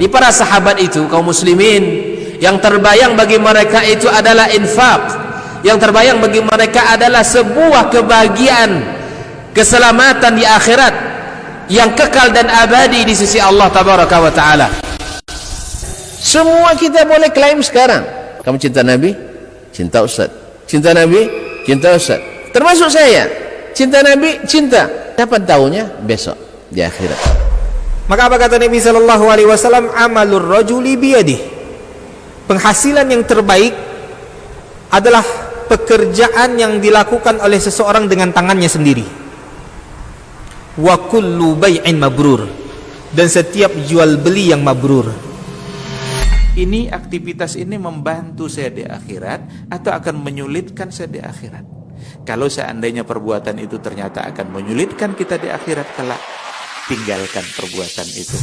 Di para sahabat itu, kaum muslimin, yang terbayang bagi mereka itu adalah infak, yang terbayang bagi mereka adalah sebuah kebahagiaan, keselamatan di akhirat yang kekal dan abadi di sisi Allah tabaraka wa taala. Semua kita boleh klaim sekarang, kamu cinta Nabi, cinta Ustaz. Cinta Nabi, cinta Ustaz. Termasuk saya, cinta Nabi, cinta. Kapan tahunya? Besok di akhirat. Maka apa kata Nabi sallallahu alaihi wasallam? Amalur rajuli biyadih. Penghasilan yang terbaik adalah pekerjaan yang dilakukan oleh seseorang dengan tangannya sendiri. Wa kullu bai'in mabrur, dan setiap jual beli yang mabrur. Ini aktivitas ini membantu saya di akhirat atau akan menyulitkan saya di akhirat? Kalau seandainya perbuatan itu ternyata akan menyulitkan kita di akhirat kelak, tinggalkan perbuatan itu.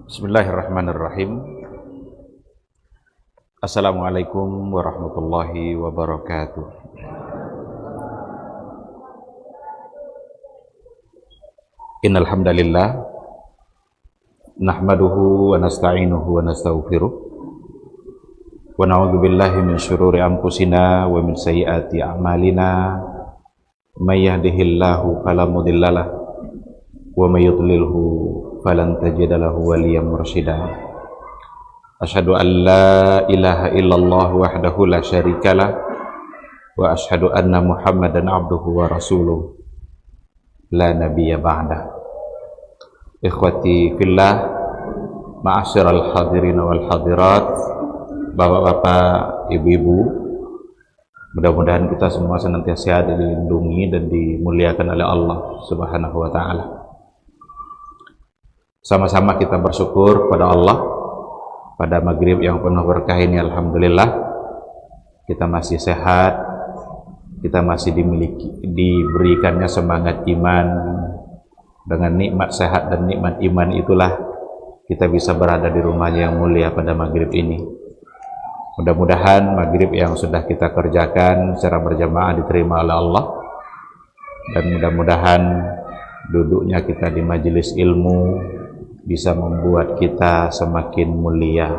Bismillahirrahmanirrahim. Assalamualaikum warahmatullahi wabarakatuh. Innal hamdalillah nahmaduhu wa nasta'inuhu wa nastaghfiruh wa na'udzu billahi min syururi anfusina wa min sayyiati a'malina. May yahdihillahu fala mudhillalah wa may yudlilhu falan tajida lahu waliyan mursyida. Asyhadu an la ilaha illallah wahdahu la syarikalah wa asyhadu anna Muhammadan abduhu wa rasuluh la nabiyya ba'dah. Ikhwati fillah, ma'asyiral hadirin wal hadirat, bapak-bapak, ibu-ibu, mudah-mudahan kita semua senantiasa dilindungi dan dimuliakan oleh Allah Subhanahu wa taala. Sama-sama kita bersyukur kepada Allah pada maghrib yang penuh berkah ini. Alhamdulillah kita masih sehat, kita masih diberikannya semangat iman. Dengan nikmat sehat dan nikmat iman itulah kita bisa berada di rumahnya yang mulia pada maghrib ini. Mudah-mudahan maghrib yang sudah kita kerjakan secara berjamaah diterima oleh Allah, dan mudah-mudahan duduknya kita di majelis ilmu bisa membuat kita semakin mulia.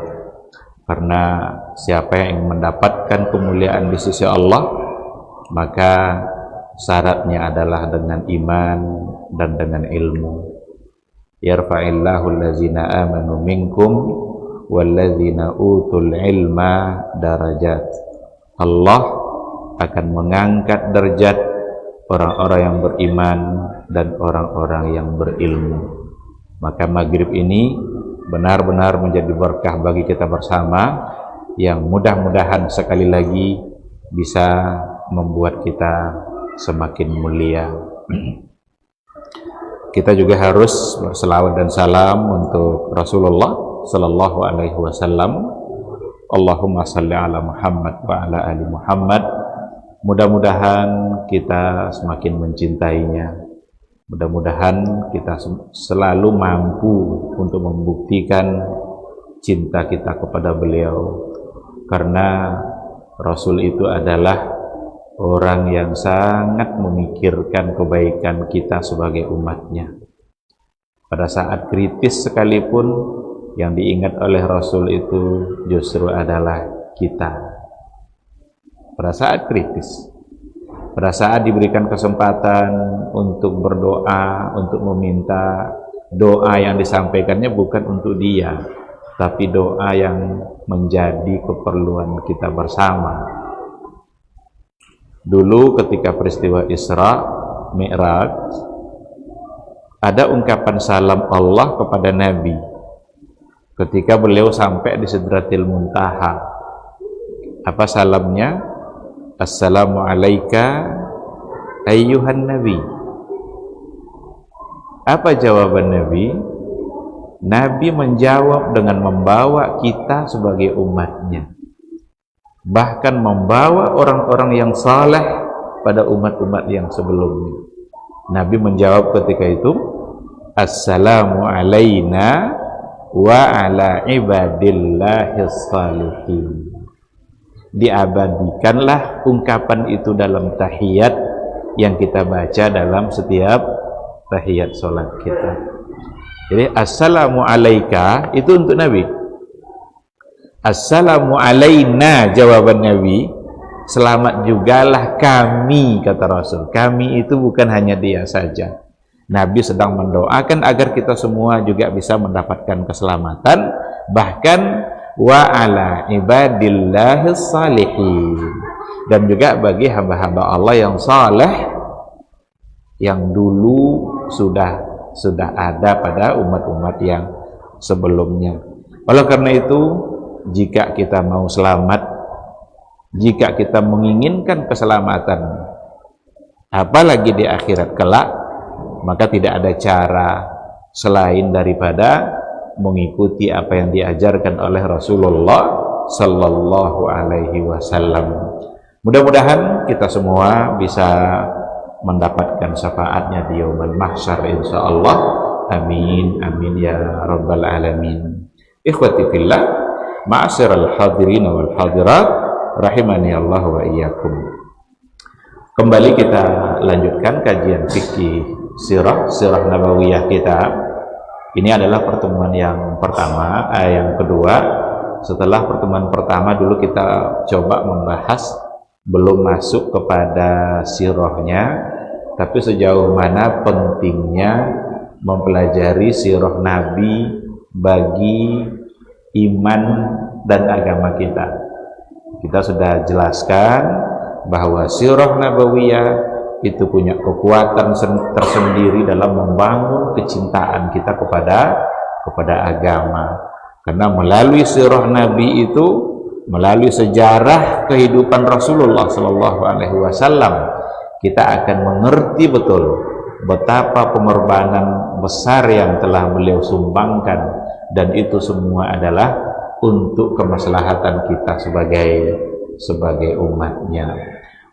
Karena siapa yang mendapatkan kemuliaan di sisi Allah, maka syaratnya adalah dengan iman dan dengan ilmu. Yarfa'illahu allazina amanu minkum wallazina utul ilma darajat. Allah akan mengangkat derajat orang-orang yang beriman dan orang-orang yang berilmu. Maka maghrib ini benar-benar menjadi berkah bagi kita bersama, yang mudah-mudahan sekali lagi bisa membuat kita semakin mulia. Kita juga harus berselawat dan salam untuk Rasulullah sallallahu alaihi wasallam. Allahumma shalli ala Muhammad wa ala ali Muhammad. Mudah-mudahan kita semakin mencintainya. Mudah-mudahan kita selalu mampu untuk membuktikan cinta kita kepada beliau, karena Rasul itu adalah orang yang sangat memikirkan kebaikan kita sebagai umatnya. Pada saat kritis sekalipun, yang diingat oleh Rasul itu justru adalah kita. Pada saat kritis, pada saat diberikan kesempatan untuk berdoa, untuk meminta doa yang disampaikannya bukan untuk dia, tapi doa yang menjadi keperluan kita bersama. Dulu ketika peristiwa Isra Mi'raj, ada ungkapan salam Allah kepada Nabi ketika beliau sampai di Sidratil Muntaha. Apa salamnya? Assalamu alayka ayyuhan Nabi. Apa jawaban Nabi? Nabi menjawab dengan membawa kita sebagai umatnya, bahkan membawa orang-orang yang saleh pada umat-umat yang sebelumnya. Nabi menjawab ketika itu, Assalamu alayna wa ala ibadillahis salihin. Diabadikanlah ungkapan itu dalam tahiyat yang kita baca dalam setiap tahiyat sholat kita. Jadi assalamu alayka itu untuk Nabi. Assalamu alayna jawaban Nabi, selamat jugalah kami, kata Rasul. Kami itu bukan hanya dia saja. Nabi sedang mendoakan agar kita semua juga bisa mendapatkan keselamatan, bahkan wa ala ibadillahis salihin, dan juga bagi hamba-hamba Allah yang saleh yang dulu sudah ada pada umat-umat yang sebelumnya. Oleh karena itu, jika kita mau selamat, jika kita menginginkan keselamatan, apalagi di akhirat kelak, maka tidak ada cara selain daripada mengikuti apa yang diajarkan oleh Rasulullah sallallahu alaihi wasallam. Mudah-mudahan kita semua bisa mendapatkan syafaatnya di yaumul mahsyar insyaallah. Amin amin ya rabbal alamin. Ikhwati fillah, ma'asyiral hadirin wal hadirat rahimani Allah wa iyyakum. Kembali kita lanjutkan kajian fikih sirah nabawiyah kita. Ini adalah pertemuan yang pertama, yang kedua. Setelah pertemuan pertama dulu kita coba membahas, belum masuk kepada sirahnya, tapi sejauh mana pentingnya mempelajari sirah Nabi bagi iman dan agama kita. Kita sudah jelaskan bahwa sirah nabawiyah itu punya kekuatan tersendiri dalam membangun kecintaan kita kepada agama. Karena melalui sirah Nabi itu, melalui sejarah kehidupan Rasulullah Sallallahu Alaihi Wasallam, kita akan mengerti betul betapa pengorbanan besar yang telah beliau sumbangkan, dan itu semua adalah untuk kemaslahatan kita sebagai umatnya.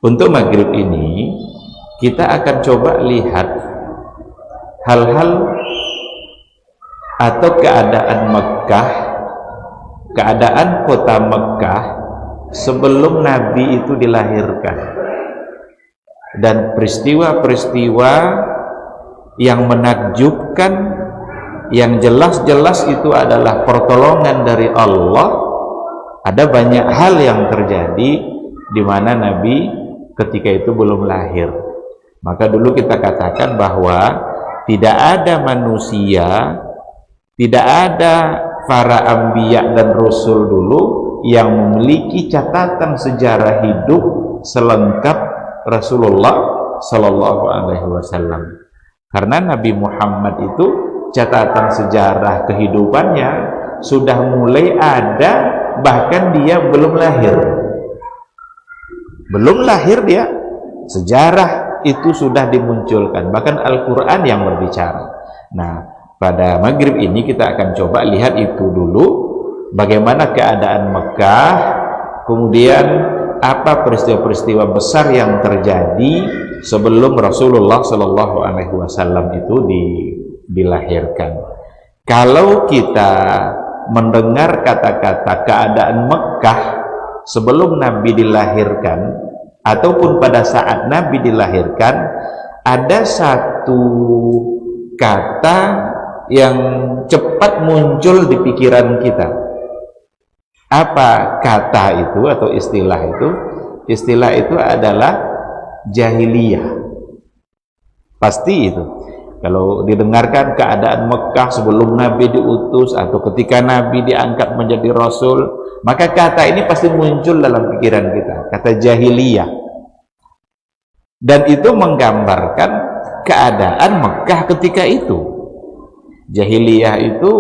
Untuk maghrib ini kita akan coba lihat hal-hal atau keadaan Mekah, keadaan kota Mekah sebelum Nabi itu dilahirkan, dan peristiwa-peristiwa yang menakjubkan, yang jelas-jelas itu adalah pertolongan dari Allah. Ada banyak hal yang terjadi di mana Nabi ketika itu belum lahir. Maka dulu kita katakan bahwa tidak ada manusia, tidak ada para anbiya dan rasul dulu yang memiliki catatan sejarah hidup selengkap Rasulullah Sallallahu Alaihi Wasallam. Karena Nabi Muhammad itu catatan sejarah kehidupannya sudah mulai ada, bahkan dia belum lahir. Belum lahir dia, sejarah itu sudah dimunculkan, bahkan Al-Quran yang berbicara. Nah, pada maghrib ini kita akan coba lihat itu dulu, bagaimana keadaan Mekah, kemudian apa peristiwa-peristiwa besar yang terjadi sebelum Rasulullah Sallallahu Alaihi Wasallam itu dilahirkan. Kalau kita mendengar kata-kata keadaan Mekah sebelum Nabi dilahirkan ataupun pada saat Nabi dilahirkan, ada satu kata yang cepat muncul di pikiran kita. Apa kata itu atau istilah itu? Istilah itu adalah jahiliyah. Pasti itu. Kalau didengarkan keadaan Mekah sebelum Nabi diutus atau ketika Nabi diangkat menjadi Rasul, maka kata ini pasti muncul dalam pikiran kita, kata jahiliyah. Dan itu menggambarkan keadaan Mekah ketika itu. Jahiliyah itu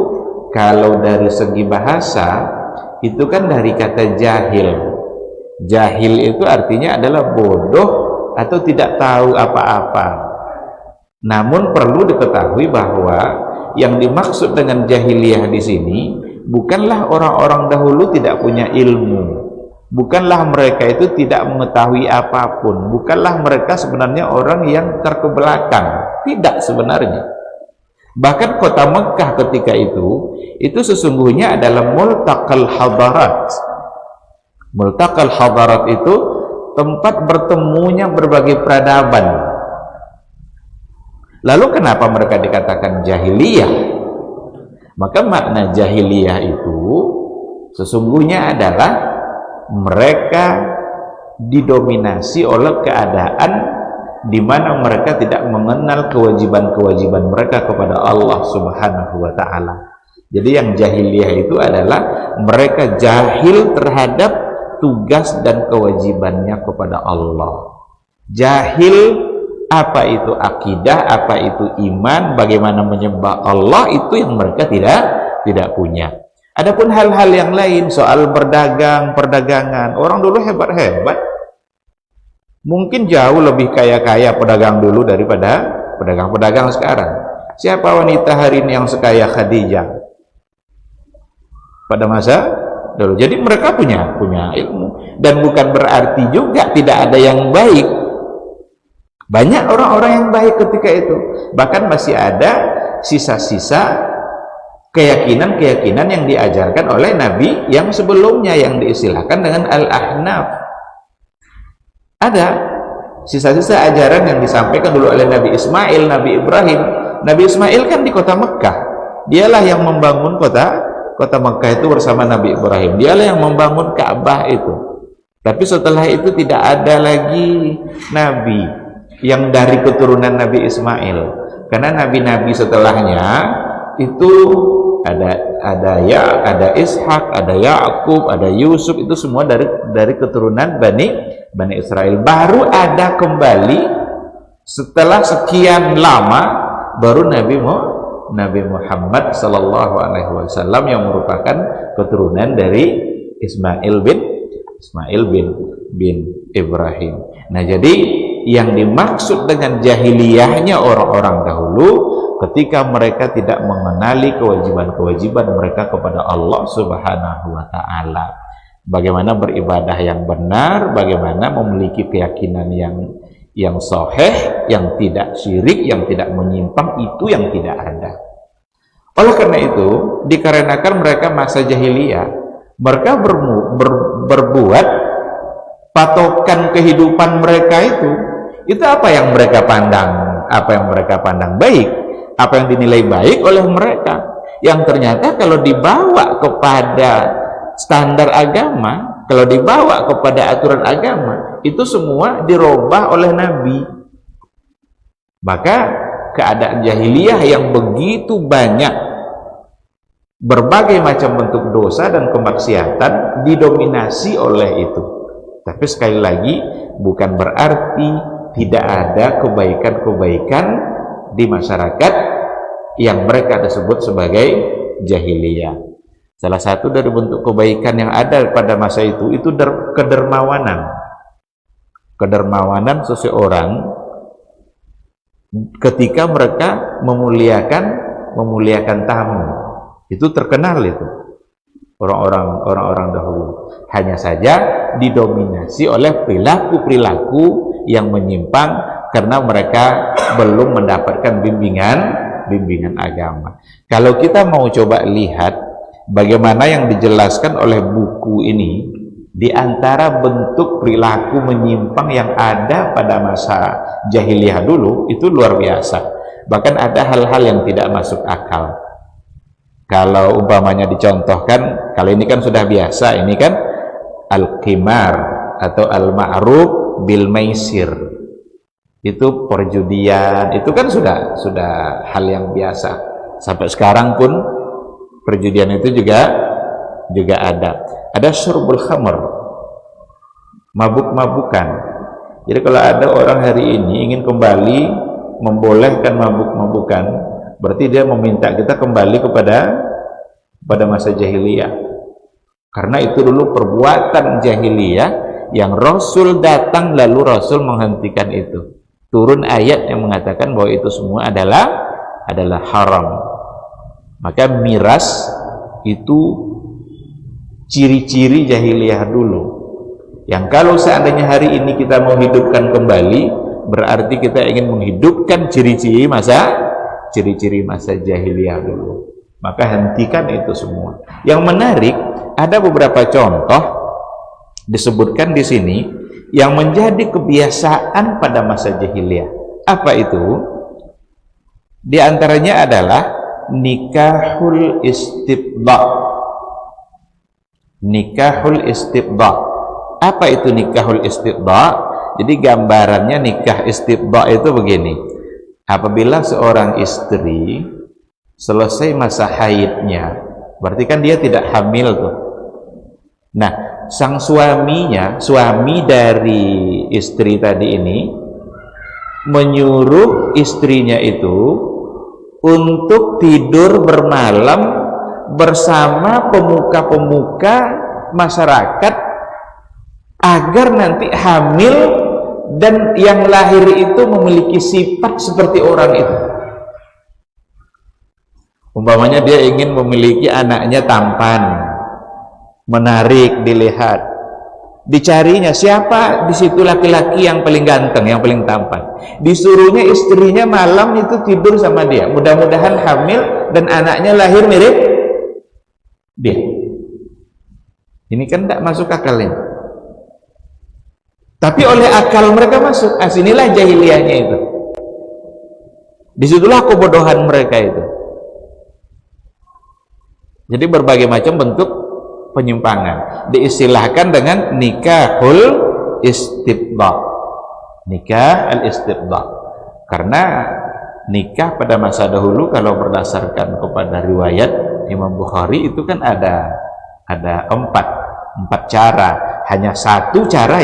kalau dari segi bahasa itu kan dari kata jahil. Jahil itu artinya adalah bodoh atau tidak tahu apa-apa. Namun perlu diketahui bahwa yang dimaksud dengan jahiliyah di sini bukanlah orang-orang dahulu tidak punya ilmu, bukanlah mereka itu tidak mengetahui apapun, bukanlah mereka sebenarnya orang yang terkebelakang, tidak sebenarnya. Bahkan kota Mekah ketika itu sesungguhnya adalah multaqal hadarat. Multaqal hadarat itu tempat bertemunya berbagai peradaban. Lalu kenapa mereka dikatakan jahiliyah? Maka makna jahiliyah itu sesungguhnya adalah mereka didominasi oleh keadaan di mana mereka tidak mengenal kewajiban-kewajiban mereka kepada Allah Subhanahu wa taala. Jadi yang jahiliyah itu adalah mereka jahil terhadap tugas dan kewajibannya kepada Allah. Jahil apa itu akidah, apa itu iman, bagaimana menyembah Allah, itu yang mereka tidak punya. Adapun hal-hal yang lain soal berdagang, perdagangan, orang dulu hebat-hebat. Mungkin jauh lebih kaya-kaya pedagang dulu daripada pedagang-pedagang sekarang. Siapa wanita hari ini yang sekaya Khadijah pada masa dulu? Jadi mereka punya ilmu, dan bukan berarti juga tidak ada yang baik. Banyak orang-orang yang baik ketika itu, bahkan masih ada sisa-sisa keyakinan-keyakinan yang diajarkan oleh Nabi yang sebelumnya, yang diistilahkan dengan Al-Ahnaf. Ada sisa-sisa ajaran yang disampaikan dulu oleh Nabi Ismail, Nabi Ibrahim. Nabi Ismail kan di kota Mekah, dialah yang membangun kota Mekah itu bersama Nabi Ibrahim, dialah yang membangun Ka'bah itu. Tapi setelah itu tidak ada lagi Nabi yang dari keturunan Nabi Ismail, karena nabi-nabi setelahnya itu ada Ishak, ada Yakub, ada Yusuf, itu semua dari keturunan Bani Israel. Baru ada kembali setelah sekian lama, baru Nabi Muhammad sallallahu alaihi wasallam yang merupakan keturunan dari Ismail bin Ibrahim. Nah, jadi yang dimaksud dengan jahiliyahnya orang-orang dahulu ketika mereka tidak mengenali kewajiban-kewajiban mereka kepada Allah Subhanahu wa taala. Bagaimana beribadah yang benar, bagaimana memiliki keyakinan yang sahih, yang tidak syirik, yang tidak menyimpang, itu yang tidak ada. Oleh karena itu, dikarenakan mereka masa jahiliyah, mereka berbuat patokan kehidupan mereka itu apa yang mereka pandang baik, apa yang dinilai baik oleh mereka, yang ternyata kalau dibawa kepada standar agama, kalau dibawa kepada aturan agama, itu semua dirubah oleh Nabi. Maka keadaan jahiliyah yang begitu banyak berbagai macam bentuk dosa dan kemaksiatan didominasi oleh itu. Tapi sekali lagi, bukan berarti tidak ada kebaikan-kebaikan di masyarakat yang mereka sebut sebagai jahiliyah. Salah satu dari bentuk kebaikan yang ada pada masa itu kedermawanan. Kedermawanan seseorang ketika mereka memuliakan tamu. Itu terkenal itu. Orang-orang dahulu. Hanya saja didominasi oleh perilaku-perilaku yang menyimpang karena mereka belum mendapatkan bimbingan agama. Kalau kita mau coba lihat bagaimana yang dijelaskan oleh buku ini, di antara bentuk perilaku menyimpang yang ada pada masa jahiliyah dulu, itu luar biasa. Bahkan ada hal-hal yang tidak masuk akal. Kalau umpamanya dicontohkan, kalau ini kan sudah biasa, ini kan al-qimar atau al-ma'ruf bil maisir. itu perjudian, itu kan sudah hal yang biasa. Sampai sekarang pun perjudian itu juga ada. Ada syurbul khamr, mabuk-mabukan. Jadi kalau ada orang hari ini ingin kembali membolehkan mabuk-mabukan, berarti dia meminta kita kembali pada masa jahiliyah. Karena itu dulu perbuatan jahiliyah yang Rasul datang lalu Rasul menghentikan itu. Turun ayat yang mengatakan bahwa itu semua adalah haram. Maka miras itu ciri-ciri jahiliyah dulu, yang kalau seandainya hari ini kita mau hidupkan kembali, berarti kita ingin menghidupkan ciri-ciri masa jahiliyah dulu. Maka hentikan itu semua. Yang menarik, ada beberapa contoh disebutkan di sini yang menjadi kebiasaan pada masa jahiliyah. Apa itu? Di antaranya adalah nikahul istibda. Nikahul istibda. Apa itu nikahul istibda? Jadi gambarannya nikah istibda itu begini. Apabila seorang istri selesai masa haidnya, berarti kan dia tidak hamil tuh. Nah, sang suami dari istri tadi ini menyuruh istrinya itu untuk tidur bermalam bersama pemuka-pemuka masyarakat agar nanti hamil dan yang lahir itu memiliki sifat seperti orang itu. Umpamanya dia ingin memiliki anaknya tampan, menarik dilihat, dicarinya siapa di situ laki-laki yang paling ganteng, yang paling tampan, disuruhnya istrinya malam itu tidur sama dia, mudah-mudahan hamil dan anaknya lahir mirip dia. Ini kan tidak masuk akalnya, tapi oleh akal mereka masuk. Sinilah jahiliyahnya itu, disitulah kebodohan mereka itu. Jadi berbagai macam bentuk penyimpangan diistilahkan dengan nikahul istibda. Nikah al-istibda. Karena nikah pada masa dahulu kalau berdasarkan kepada riwayat Imam Bukhari itu kan ada empat cara. Hanya satu cara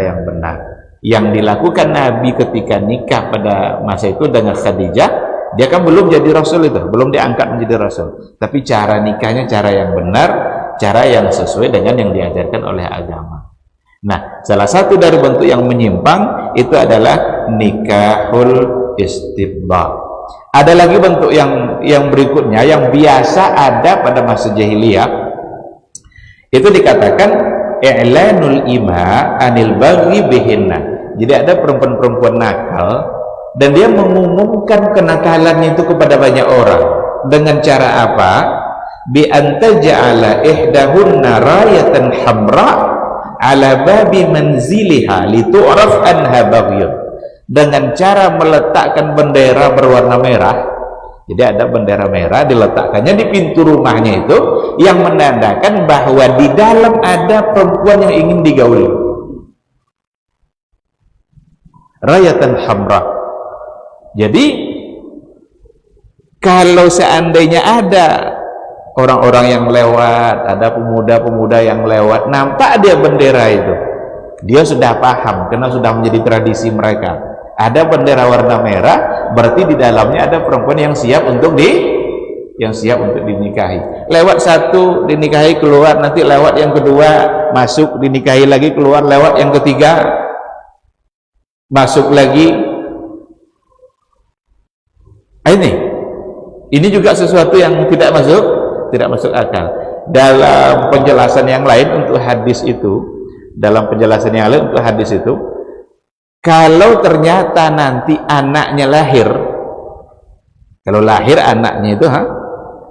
yang benar yang dilakukan Nabi ketika nikah pada masa itu dengan Khadijah. Dia kan belum jadi rasul itu, belum diangkat menjadi rasul. Tapi cara nikahnya cara yang benar, cara yang sesuai dengan yang diajarkan oleh agama. Nah, salah satu dari bentuk yang menyimpang itu adalah nikahul istibda. Ada lagi bentuk yang berikutnya yang biasa ada pada masa jahiliyah. Itu dikatakan i'lanul ima anil baghi bihinna. Jadi ada perempuan-perempuan nakal dan dia mengumumkan kenakalannya itu kepada banyak orang. Dengan cara apa? Bi anta ja'ala ihdahunna rayatan hamra ala babi manziliha litu'raf anha baghyun. Dengan cara meletakkan bendera berwarna merah. Jadi ada bendera merah diletakkannya di pintu rumahnya itu yang menandakan bahwa di dalam ada perempuan yang ingin digauli. Rayatan hamra. Jadi kalau seandainya ada orang-orang yang lewat, ada pemuda-pemuda yang lewat, nampak dia bendera itu, dia sudah paham karena sudah menjadi tradisi mereka. Ada bendera warna merah, berarti di dalamnya ada perempuan yang siap untuk dinikahi. Lewat satu dinikahi, keluar, nanti lewat yang kedua masuk dinikahi lagi, keluar, lewat yang ketiga masuk lagi. Ini juga sesuatu yang tidak masuk akal. Dalam penjelasan yang lain untuk hadis itu, kalau ternyata nanti anaknya lahir, kalau lahir anaknya itu,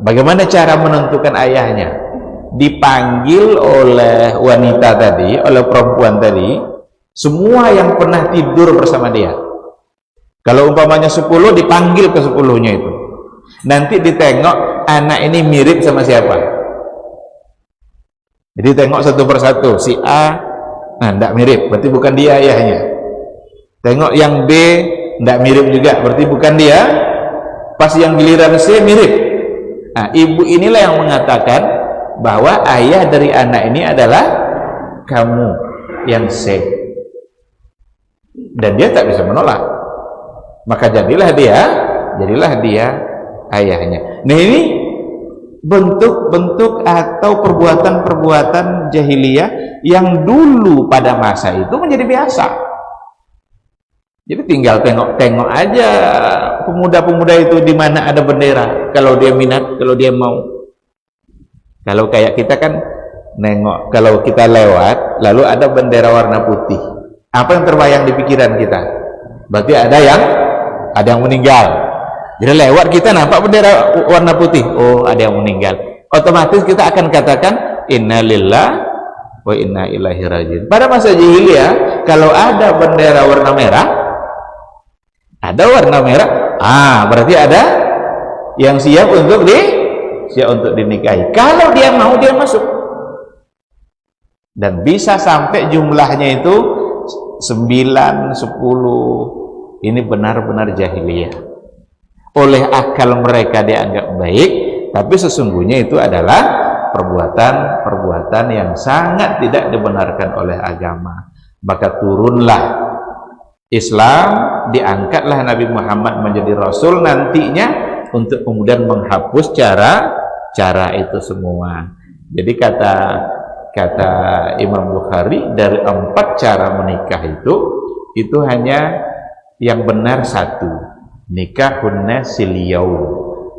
bagaimana cara menentukan ayahnya? Dipanggil oleh wanita tadi, oleh perempuan tadi, semua yang pernah tidur bersama dia. Kalau umpamanya 10, dipanggil ke 10-nya itu. Nanti ditengok anak ini mirip sama siapa. Jadi tengok satu persatu, si A, tidak mirip, berarti bukan dia ayahnya. Tengok yang B tidak mirip juga, berarti bukan dia. Pas yang giliran C mirip. Nah, ibu inilah yang mengatakan bahwa ayah dari anak ini adalah kamu yang C. Dan dia tak bisa menolak. Maka jadilah dia ayahnya. Nah, ini bentuk-bentuk atau perbuatan-perbuatan jahiliyah yang dulu pada masa itu menjadi biasa. Jadi tinggal tengok-tengok aja pemuda-pemuda itu di mana ada bendera, kalau dia minat, kalau dia mau. Kalau kayak kita kan nengok, kalau kita lewat lalu ada bendera warna putih, apa yang terbayang di pikiran kita? Berarti ada yang meninggal. Jadi lewat kita nampak bendera warna putih, oh ada yang meninggal, otomatis kita akan katakan innalillahi wa inna ilaihi rajiun. Pada masa jahiliyah kalau ada bendera warna merah, berarti ada yang siap untuk dinikahi. Kalau dia mau, dia masuk. Dan bisa sampai jumlahnya itu 9, 10. Ini benar-benar jahiliyah. Oleh akal mereka dianggap baik, tapi sesungguhnya itu adalah perbuatan yang sangat tidak dibenarkan oleh agama. Maka turunlah Islam, diangkatlah Nabi Muhammad menjadi Rasul nantinya untuk kemudian menghapus cara itu semua. Jadi kata Imam Bukhari, dari 4 cara menikah itu hanya yang benar 1, nikahun nasil yaum,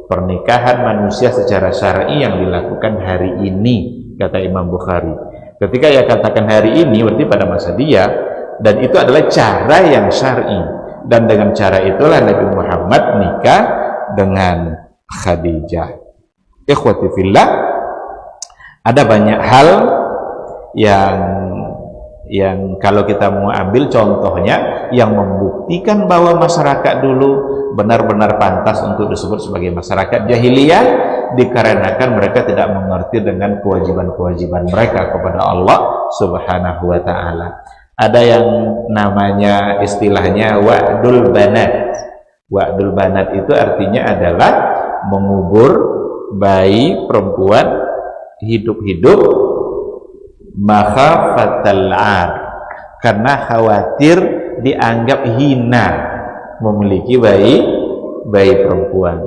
pernikahan manusia secara syar'i yang dilakukan hari ini, kata Imam Bukhari. Ketika ia katakan hari ini, berarti pada masa dia, dan itu adalah cara yang syar'i, dan dengan cara itulah Nabi Muhammad nikah dengan Khadijah. Ikhwati fillah, ada banyak hal yang kalau kita mau ambil contohnya yang membuktikan bahwa masyarakat dulu benar-benar pantas untuk disebut sebagai masyarakat jahiliyah, dikarenakan mereka tidak mengerti dengan kewajiban-kewajiban mereka kepada Allah Subhanahu wa ta'ala. Ada yang namanya istilahnya wa'dul banat. Wa'dul banat itu artinya adalah mengubur bayi perempuan hidup-hidup makhafatal 'ar, karena khawatir dianggap hina memiliki bayi perempuan.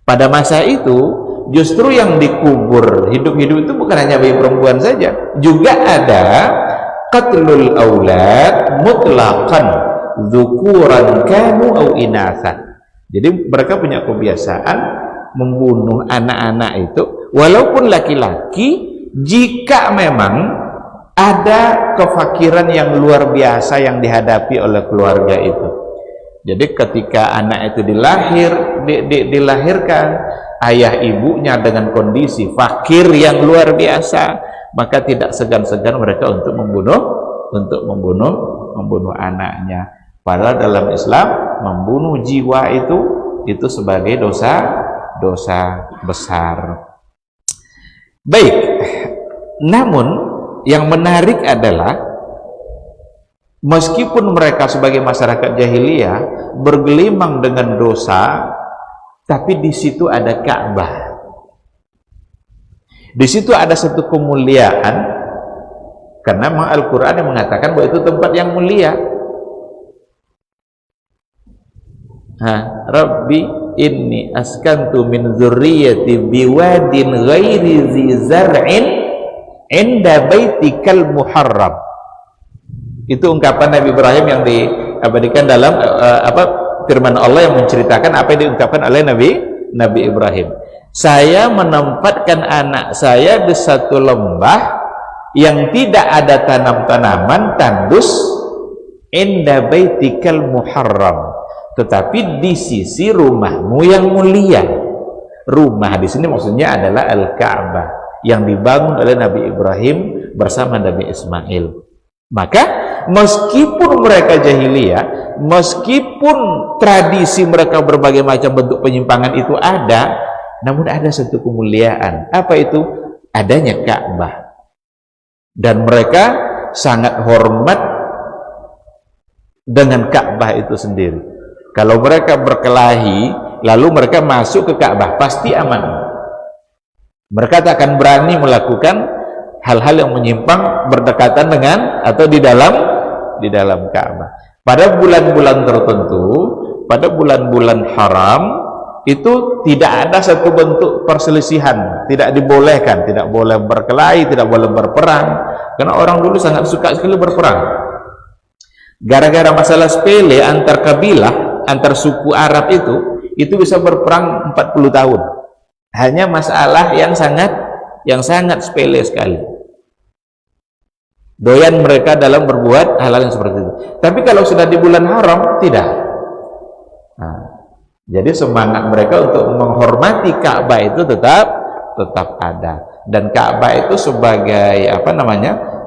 Pada masa itu justru yang dikubur hidup-hidup itu bukan hanya bayi perempuan saja, juga ada qatlul aulad mutlaqan dzukuran kanu au inathan. Jadi mereka punya kebiasaan membunuh anak-anak itu walaupun laki-laki, jika memang ada kefakiran yang luar biasa yang dihadapi oleh keluarga itu. Jadi ketika anak itu dilahirkan, ayah ibunya dengan kondisi fakir yang luar biasa, maka tidak segan-segan mereka untuk membunuh anaknya. Padahal dalam Islam membunuh jiwa itu sebagai dosa besar. Baik, namun yang menarik adalah meskipun mereka sebagai masyarakat jahiliyah bergelimang dengan dosa, tapi di situ ada Ka'bah. Di situ ada satu kemuliaan, karena memang Al-Quran yang mengatakan bahwa itu tempat yang mulia. Rabbi inni askantu min dzurriyyati biwadin ghairi zi zar'in inda baitikal muharram. Itu ungkapan Nabi Ibrahim yang diabadikan dalam firman Allah yang menceritakan apa yang diungkapkan oleh Nabi Ibrahim. Saya menempatkan anak saya di satu lembah yang tidak ada tanam-tanaman tandus, inda baitikal muharram, tetapi di sisi rumahmu yang mulia. Rumah di sini maksudnya adalah Al-Ka'bah yang dibangun oleh Nabi Ibrahim bersama Nabi Ismail. Maka meskipun mereka jahiliyah, meskipun tradisi mereka berbagai macam bentuk penyimpangan itu ada, namun ada satu kemuliaan. Apa itu? Adanya Ka'bah. Dan mereka sangat hormat dengan Ka'bah itu sendiri. Kalau mereka berkelahi lalu mereka masuk ke Ka'bah, pasti aman. Mereka tak akan berani melakukan hal-hal yang menyimpang berdekatan dengan atau di dalam Ka'bah. Pada bulan-bulan tertentu, pada bulan-bulan haram itu tidak ada satu bentuk perselisihan, tidak dibolehkan, tidak boleh berkelahi, tidak boleh berperang, karena orang dulu sangat suka sekali berperang. Gara-gara masalah sepele antar kabilah, antar suku Arab itu bisa berperang 40 tahun. Hanya masalah yang sangat sepele sekali. Doyan mereka dalam berbuat hal-hal yang seperti itu. Tapi kalau sudah di bulan haram, tidak. Nah, jadi semangat mereka untuk menghormati Ka'bah itu tetap ada. Dan Ka'bah itu sebagai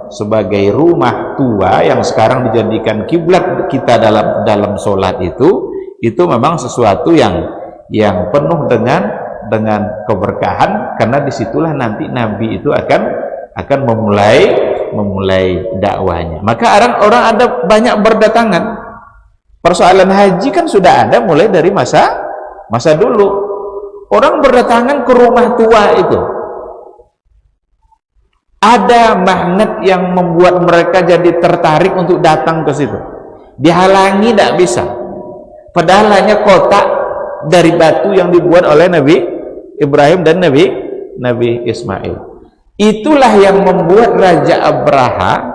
sebagai rumah tua yang sekarang dijadikan kiblat kita dalam sholat itu memang sesuatu yang penuh dengan keberkahan, karena disitulah nanti Nabi itu akan memulai dakwahnya. Maka orang ada banyak berdatangan. Persoalan haji kan sudah ada mulai dari masa dulu. Orang berdatangan ke rumah tua itu. Ada magnet yang membuat mereka jadi tertarik untuk datang ke situ. Dihalangi tidak bisa. Padahal hanya kotak dari batu yang dibuat oleh Nabi Ibrahim dan Nabi Ismail. Itulah yang membuat Raja Abraha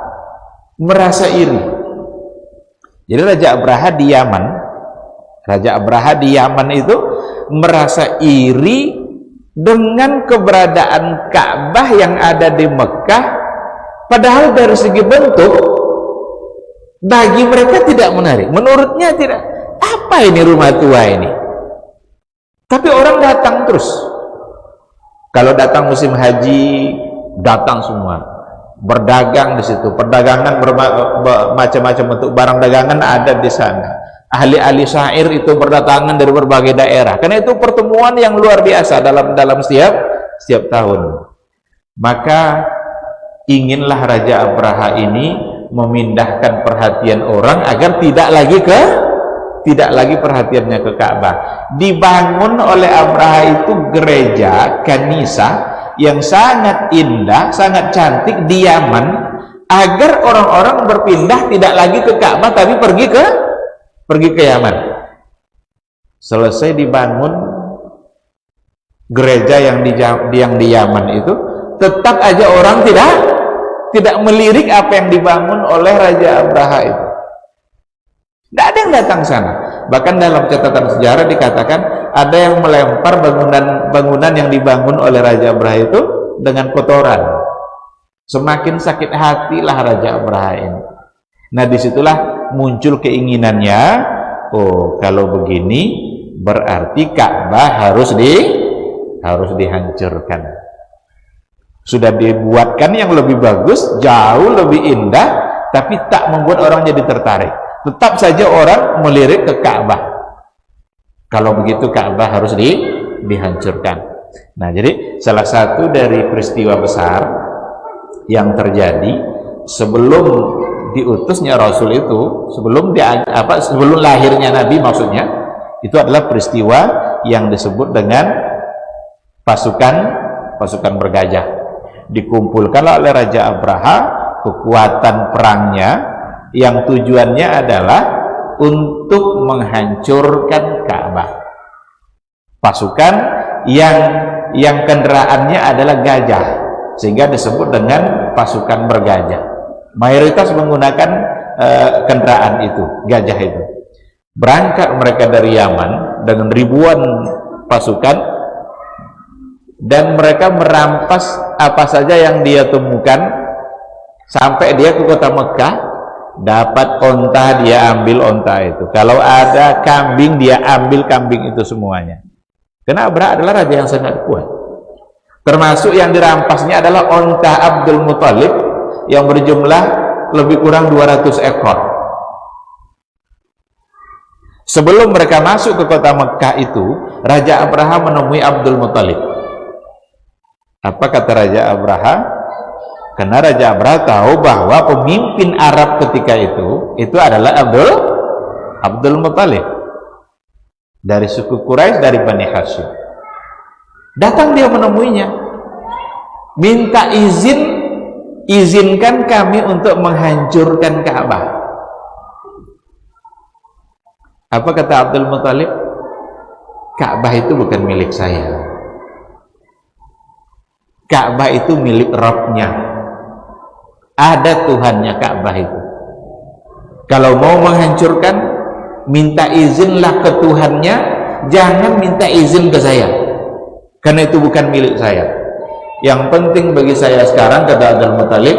merasa iri. Jadi Raja Abraha di Yaman itu merasa iri dengan keberadaan Ka'bah yang ada di Mekah, padahal dari segi bentuk bagi mereka tidak menarik. Menurutnya tidak, apa ini rumah tua ini? Tapi orang datang terus. Kalau datang musim haji, datang semua, berdagang di situ. Perdagangan macam-macam bentuk barang dagangan ada di sana. Ahli-ahli syair itu berdatangan dari berbagai daerah, karena itu pertemuan yang luar biasa dalam setiap tahun. Maka inginlah Raja Abraha ini memindahkan perhatian orang agar tidak lagi perhatiannya ke Ka'bah. Dibangun oleh Abraha itu gereja Kanisah yang sangat indah, sangat cantik di Yaman, agar orang-orang berpindah tidak lagi ke Ka'bah tapi pergi ke Yaman. Selesai dibangun gereja yang di Yaman itu, tetap aja orang tidak melirik apa yang dibangun oleh Raja Abraha itu. Tidak ada yang datang sana. Bahkan dalam catatan sejarah dikatakan ada yang melempar bangunan yang dibangun oleh Raja Abraha itu dengan kotoran. Semakin sakit hatilah Raja Abraha ini. Nah, disitulah muncul keinginannya, oh kalau begini berarti Ka'bah harus dihancurkan. Sudah dibuatkan yang lebih bagus, jauh lebih indah, tapi tak membuat orang jadi tertarik. Tetap saja orang melirik ke Ka'bah. Kalau begitu Ka'bah harus dihancurkan. Nah, jadi salah satu dari peristiwa besar yang terjadi sebelum diutusnya Rasul itu, sebelum lahirnya Nabi maksudnya, itu adalah peristiwa yang disebut dengan pasukan bergajah. Dikumpulkanlah oleh Raja Abraha kekuatan perangnya yang tujuannya adalah untuk menghancurkan Ka'bah. Pasukan yang kendaraannya adalah gajah, sehingga disebut dengan pasukan bergajah. Mayoritas menggunakan kendaraan itu, gajah itu. Berangkat mereka dari Yaman dengan ribuan pasukan, dan mereka merampas apa saja yang dia temukan. Sampai dia ke kota Mekah, dapat onta, dia ambil onta itu. Kalau ada kambing, dia ambil kambing itu semuanya. Karena Abraha adalah raja yang sangat kuat. Termasuk yang dirampasnya adalah onta Abdul Muthalib yang berjumlah lebih kurang 200 ekor. Sebelum mereka masuk ke kota Mekah itu, Raja Abraha menemui Abdul Muthalib. Apa kata Raja Abraha? Karena Raja Abraha tahu bahwa pemimpin Arab ketika itu adalah Abdul Muthalib, dari suku Quraisy, dari Bani Hashim. Datang dia menemuinya, minta izinkan kami untuk menghancurkan Ka'bah. Apa kata Abdul Muthalib? Ka'bah itu bukan milik saya. Ka'bah itu milik Rabbnya. Ada Tuhannya Ka'bah itu. Kalau mau menghancurkan, minta izinlah ke Tuhannya, jangan minta izin ke saya, karena itu bukan milik saya. Yang penting bagi saya sekarang, kata Abdul Muthalib,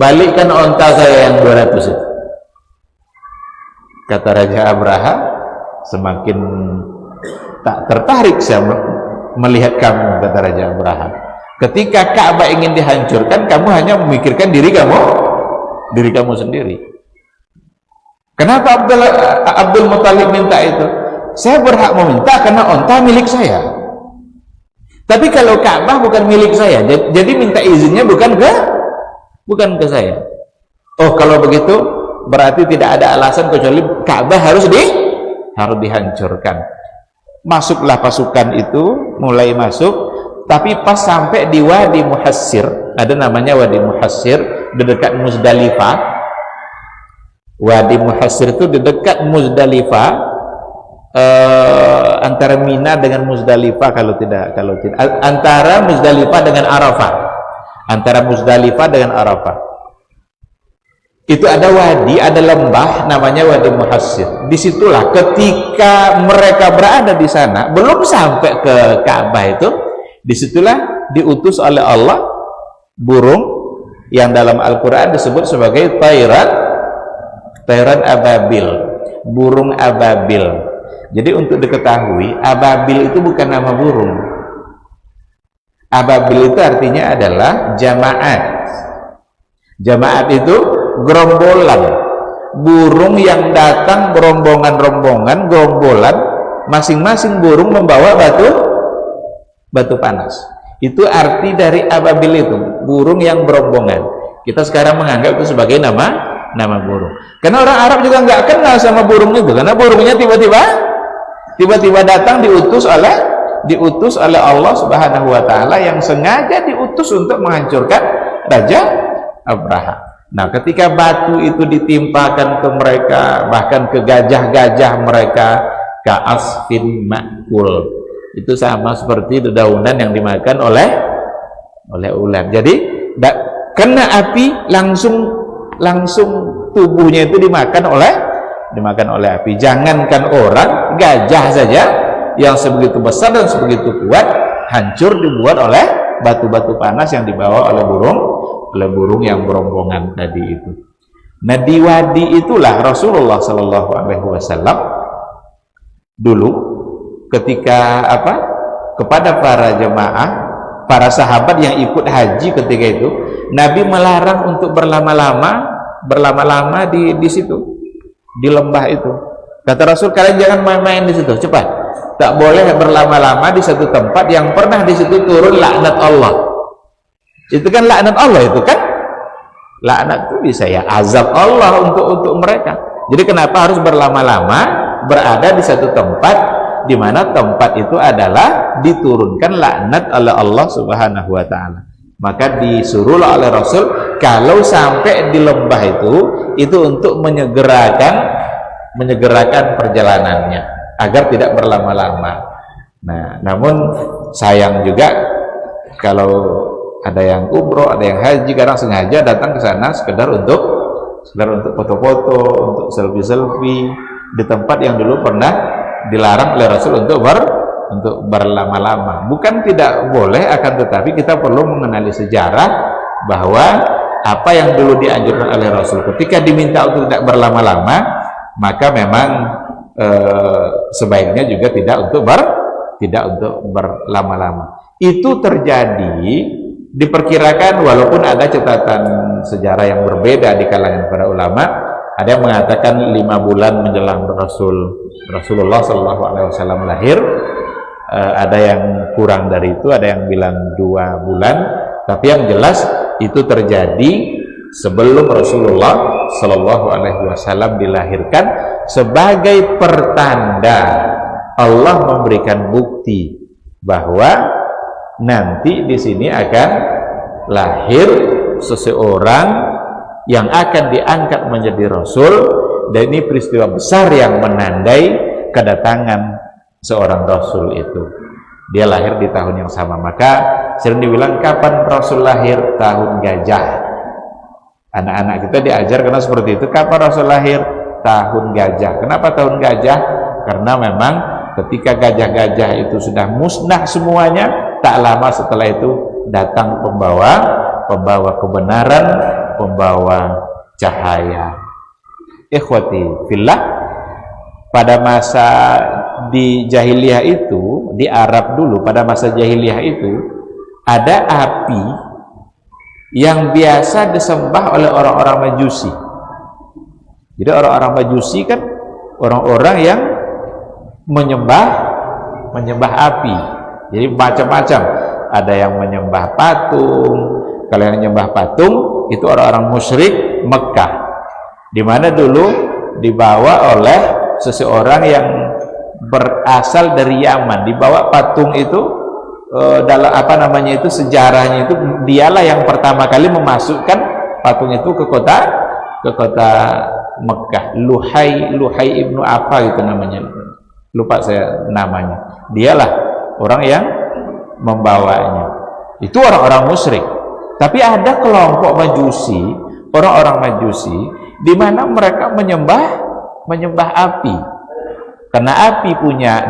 balikkan onta saya yang 200 itu. Kata Raja Abraha, semakin tak tertarik saya melihat kamu, kata Raja Abraha. Ketika Ka'bah ingin dihancurkan, kamu hanya memikirkan diri kamu sendiri. Kenapa Abdul Muthalib minta itu? Saya berhak meminta karena onta milik saya. Tapi kalau Ka'bah bukan milik saya, jadi minta izinnya bukan ke saya. Oh, kalau begitu berarti tidak ada alasan kecuali Ka'bah harus dihancurkan. Masuklah pasukan itu, mulai masuk, tapi pas sampai di Wadi Muhassir, ada namanya Wadi Muhassir, di dekat Muzdalifah. Wadi Muhassir itu di dekat Muzdalifah, antara Mina dengan Muzdalifah, kalau tidak antara Muzdalifah dengan Arafah, antara Muzdalifah dengan Arafah. Itu ada wadi, ada lembah namanya Wadi Muhassir. Disitulah ketika mereka berada di sana, belum sampai ke Ka'bah itu, disitulah diutus oleh Allah burung yang dalam Al-Quran disebut sebagai Tayran ababil, burung ababil. Jadi untuk diketahui, ababil itu bukan nama burung. Ababil itu artinya adalah jamaat. Jamaat itu gerombolan burung yang datang berombongan-rombongan, gerombolan, masing-masing burung membawa batu panas. Itu arti dari ababil itu, burung yang berombongan. Kita sekarang menganggap itu sebagai nama burung. Karena orang Arab juga nggak kenal sama burung itu, karena burungnya tiba-tiba datang diutus oleh Allah Subhanahu wa taala, yang sengaja diutus untuk menghancurkan Raja Abraha. Nah, ketika batu itu ditimpakan ke mereka, bahkan ke gajah-gajah mereka, ka'asfin ma'kul, itu sama seperti dedaunan yang dimakan oleh ular. Jadi kena api langsung tubuhnya itu dimakan oleh api. Jangankan orang, gajah saja yang sebegitu besar dan sebegitu kuat hancur dibuat oleh batu-batu panas yang dibawa oleh burung yang berombongan tadi itu. Nah, di wadi itulah Rasulullah Shallallahu Alaihi Wasallam dulu ketika kepada para jemaah, para sahabat yang ikut haji ketika itu, Nabi melarang untuk berlama-lama di situ, di lembah itu. Kata Rasul, kalian jangan main-main di situ, cepat. Tak boleh berlama-lama di satu tempat yang pernah di situ turun laknat Allah. Itu kan laknat Allah itu kan. Laknat itu bisa ya azab Allah untuk mereka. Jadi kenapa harus berlama-lama berada di satu tempat di mana tempat itu adalah diturunkan laknat oleh Allah Subhanahu wa taala. Maka disuruhlah oleh Rasul kalau sampai di lembah itu untuk menyegerakan perjalanannya agar tidak berlama-lama. Nah, namun sayang juga kalau ada yang umroh, ada yang haji, kadang sengaja datang ke sana sekedar untuk foto-foto, untuk selfie-selfie di tempat yang dulu pernah dilarang oleh Rasul untuk berlama-lama. Bukan tidak boleh, akan tetapi kita perlu mengenali sejarah bahwa apa yang dulu dianjurkan oleh Rasul ketika diminta untuk tidak berlama-lama, maka memang sebaiknya juga tidak untuk berlama-lama. Itu terjadi, diperkirakan, walaupun ada catatan sejarah yang berbeda di kalangan para ulama, ada yang mengatakan 5 bulan menjelang Rasulullah SAW lahir, ada yang kurang dari itu, ada yang bilang 2 bulan, tapi yang jelas itu terjadi sebelum Rasulullah Sallallahu Alaihi Wasallam dilahirkan sebagai pertanda Allah memberikan bukti bahwa nanti di sini akan lahir seseorang yang akan diangkat menjadi Rasul, dan ini peristiwa besar yang menandai kedatangan seorang Rasul itu. Dia lahir di tahun yang sama, maka sering dibilang kapan Rasul lahir? Tahun gajah. Anak-anak kita diajar karena seperti itu, kapan Rasul lahir? Tahun gajah. Kenapa tahun gajah? Karena memang ketika gajah-gajah itu sudah musnah semuanya, tak lama setelah itu datang pembawa kebenaran, pembawa cahaya. Ikhwati fillah, pada masa di jahiliyah itu, di Arab dulu pada masa jahiliyah itu ada api yang biasa disembah oleh orang-orang Majusi. Jadi orang-orang Majusi kan orang-orang yang menyembah api. Jadi macam-macam, ada yang menyembah patung. Kalau yang menyembah patung itu orang-orang musyrik Mekah, di mana dulu dibawa oleh seseorang yang berasal dari Yaman. Dibawa patung itu dalam apa namanya itu, sejarahnya itu dialah yang pertama kali memasukkan patung itu ke kota Mekah. Luhai ibnu apa gitu namanya, lupa saya namanya. Dialah orang yang membawanya. Itu orang-orang musyrik. Tapi ada kelompok Majusi, orang-orang Majusi, di mana mereka menyembah api. Karena api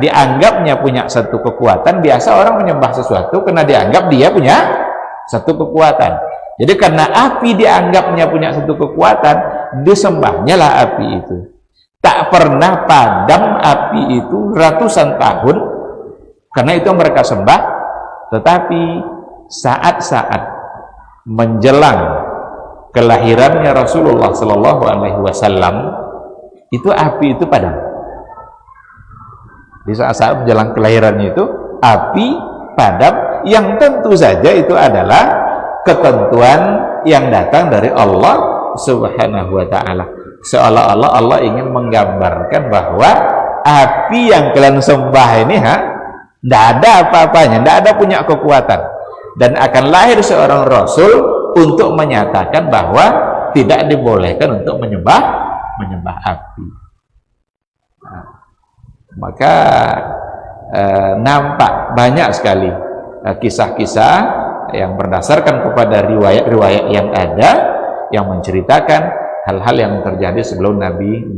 dianggapnya punya satu kekuatan. Biasa orang menyembah sesuatu karena dianggap dia punya satu kekuatan. Jadi karena api dianggapnya punya satu kekuatan, disembahnya lah api itu. Tak pernah padam api itu ratusan tahun, karena itu mereka sembah. Tetapi saat-saat menjelang kelahirannya Rasulullah Sallallahu Alaihi Wasallam, itu api itu padam. Di saat-saat menjelang kelahirannya itu api padam, yang tentu saja itu adalah ketentuan yang datang dari Allah Subhanahu wa Ta'ala. Seolah-olah Allah ingin menggambarkan bahwa api yang kalian sembah ini tidak ada apa-apanya, tidak ada punya kekuatan, dan akan lahir seorang Rasul untuk menyatakan bahwa tidak dibolehkan untuk menyembah api. Maka nampak banyak sekali kisah-kisah yang berdasarkan kepada riwayat-riwayat yang ada, yang menceritakan hal-hal yang terjadi sebelum Nabi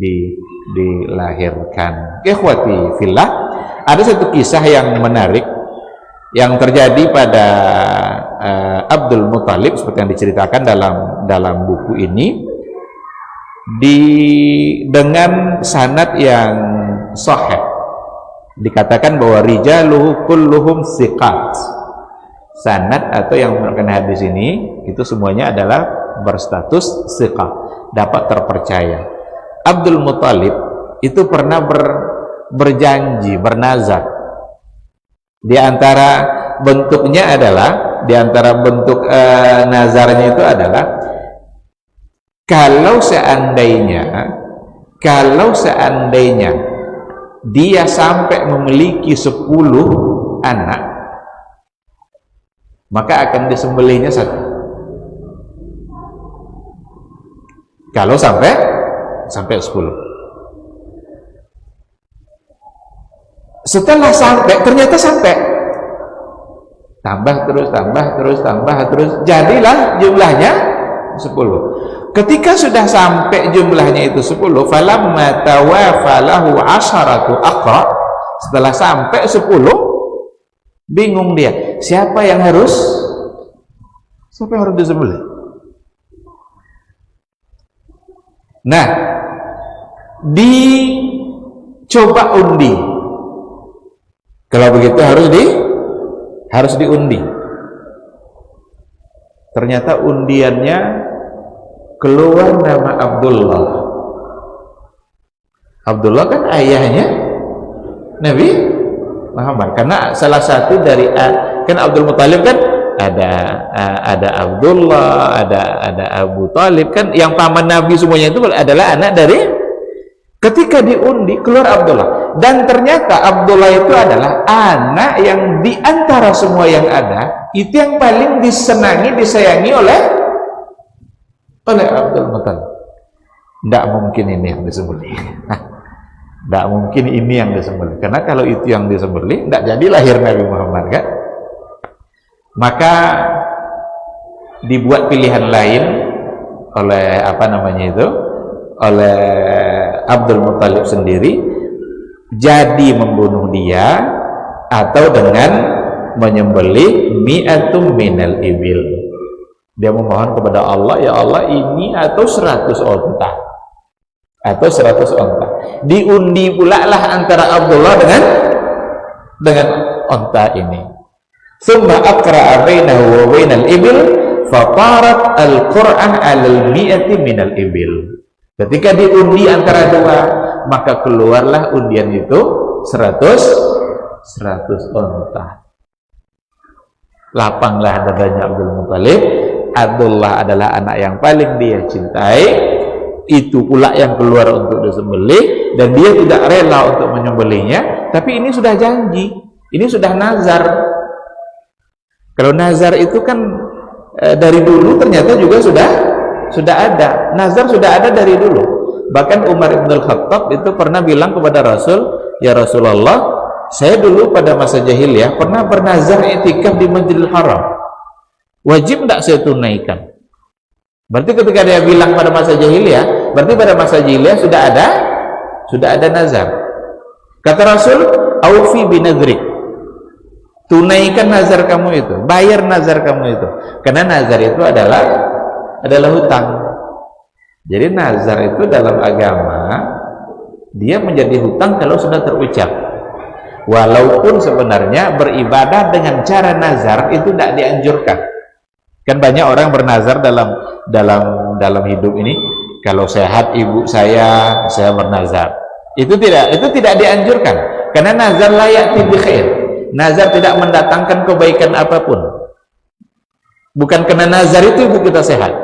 dilahirkan. Ikhwati fillah, ada satu kisah yang menarik yang terjadi pada Abdul Muthalib, seperti yang diceritakan dalam buku ini, dengan sanad yang sahih. Dikatakan bahwa rijaluhu kulluhum thiqat. Sanad atau yang menerangkan hadis ini itu semuanya adalah berstatus thiqah, dapat terpercaya. Abdul Muthalib itu pernah berjanji, bernazar. Di antara bentuknya adalah, di antara bentuk nazarnya itu adalah, kalau seandainya dia sampai memiliki 10 anak, maka akan disembelihnya 1. Kalau sampai 10. Setelah ternyata sampai. Tambah terus, jadilah jumlahnya 10. Ketika sudah sampai jumlahnya itu 10, falamma tawafalahu 'asharatu aqra, setelah sampai 10, bingung dia, siapa yang harus disembelih? Nah, dicoba undi. Kalau begitu harus diundi. Ternyata undiannya keluar nama Abdullah. Abdullah kan ayahnya Nabi Muhammad, karena salah satu dari kan Abdul Muthalib kan ada Abdullah, ada Abu Talib, kan yang paman Nabi semuanya itu adalah anak dari. Ketika diundi keluar Abdullah, dan ternyata Abdullah itu adalah anak yang diantara semua yang ada itu yang paling disenangi, disayangi oleh Abdul Muttalib. Tidak mungkin ini yang disembelih. Tidak mungkin ini yang disembelih, karena kalau itu yang disembelih tidak jadi lahir Nabi Muhammad, kan? Maka dibuat pilihan lain oleh oleh Abdul Muttalib sendiri, jadi membunuh dia atau dengan menyembelih mi'atum minal ibil. Dia memohon kepada Allah, ya Allah, ini atau 100 onta, atau 100 onta. Diundi pula lah antara Abdullah dengan onta ini. Tsumma aqra'a bainahu wa bainal ibil fatarat al-Qur'an 'alal mi'ati minal ibil. Ketika diundi antara dua, maka keluarlah undian itu 100 onta. Lapanglah dadanya Abdul Muttalib. Abdullah adalah anak yang paling dia cintai, itu pula yang keluar untuk disembelih, dan dia tidak rela untuk menyembelihnya. Tapi ini sudah janji, ini sudah nazar. Kalau nazar itu kan dari dulu ternyata juga sudah ada. Nazar sudah ada dari dulu. Bahkan Umar ibn al-Khattab itu pernah bilang kepada Rasul, ya Rasulullah, saya dulu pada masa jahiliyah pernah bernazar i'tikaf di Masjidil Haram. Wajib tidak saya tunaikan? Berarti ketika dia bilang pada masa jahiliyah, berarti pada masa jahiliyah sudah ada nazar. Kata Rasul, aufi binadrik, tunaikan nazar kamu itu, bayar nazar kamu itu. Karena nazar itu adalah hutang. Jadi nazar itu dalam agama dia menjadi hutang kalau sudah terucap. Walaupun sebenarnya beribadah dengan cara nazar itu tidak dianjurkan. Kan banyak orang bernazar dalam hidup ini, kalau sehat ibu saya bernazar. Itu tidak dianjurkan. Karena nazar la ya'ti bi khair. Nazar tidak mendatangkan kebaikan apapun. Bukan karena nazar itu ibu kita sehat.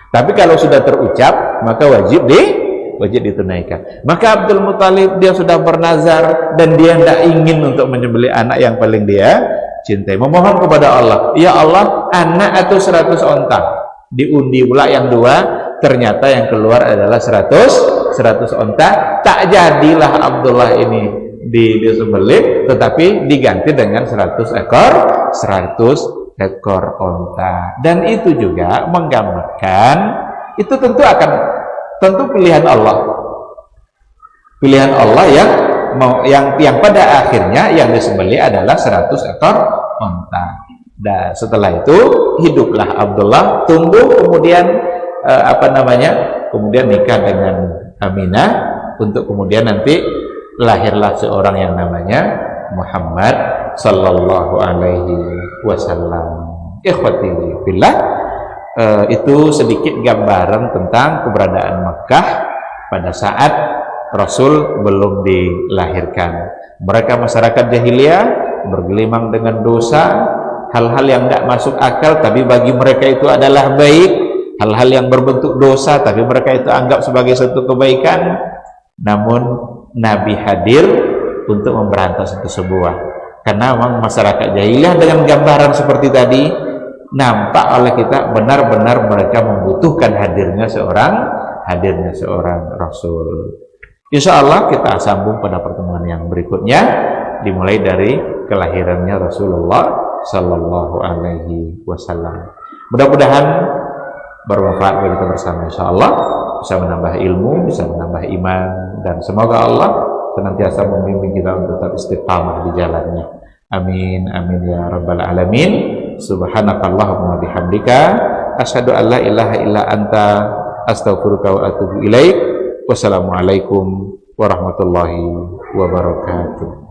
Tapi kalau sudah terucap, maka wajib ditunaikan. Maka Abdul Muttalib dia sudah bernazar, dan dia tidak ingin untuk menyembelih anak yang paling dia cintai. Memohon kepada Allah, ya Allah, anak atau 100 onta. Diundi pula yang dua, ternyata yang keluar adalah 100 onta. Tak jadilah Abdullah ini disembelih, tetapi diganti dengan 100 ekor onta. Dan itu juga menggambarkan, itu tentu pilihan Allah yang pada akhirnya yang disembelih adalah 100 ekor onta. Dan setelah itu hiduplah Abdullah, tumbuh, kemudian kemudian nikah dengan Aminah, untuk kemudian nanti lahirlah seorang yang namanya Muhammad sallallahu alaihi wasallam. Ikhwati fillah, itu sedikit gambaran tentang keberadaan Makkah pada saat Rasul belum dilahirkan. Mereka masyarakat jahiliyah bergelimang dengan dosa, hal-hal yang tidak masuk akal tapi bagi mereka itu adalah baik, hal-hal yang berbentuk dosa tapi mereka itu anggap sebagai satu kebaikan. Namun Nabi hadir untuk memberantas itu sebuah, karena memang masyarakat jahiliyah dengan gambaran seperti tadi nampak oleh kita benar-benar mereka membutuhkan hadirnya seorang Rasul. Insya Allah kita sambung pada pertemuan yang berikutnya, dimulai dari kelahirannya Rasulullah Sallallahu Alaihi Wasallam. Mudah-mudahan bermanfaat bagi kita bersama, insya Allah, bisa menambah ilmu, bisa menambah iman, dan semoga Allah senantiasa membimbing kita untuk tetap istiqamah di jalannya. Amin, amin ya rabbal alamin. Subhanakallahumma bihamdika, asyhadu an la ilaha illa anta, astaghfiruka wa atubu ilaik. Wassalamualaikum warahmatullahi wabarakatuh.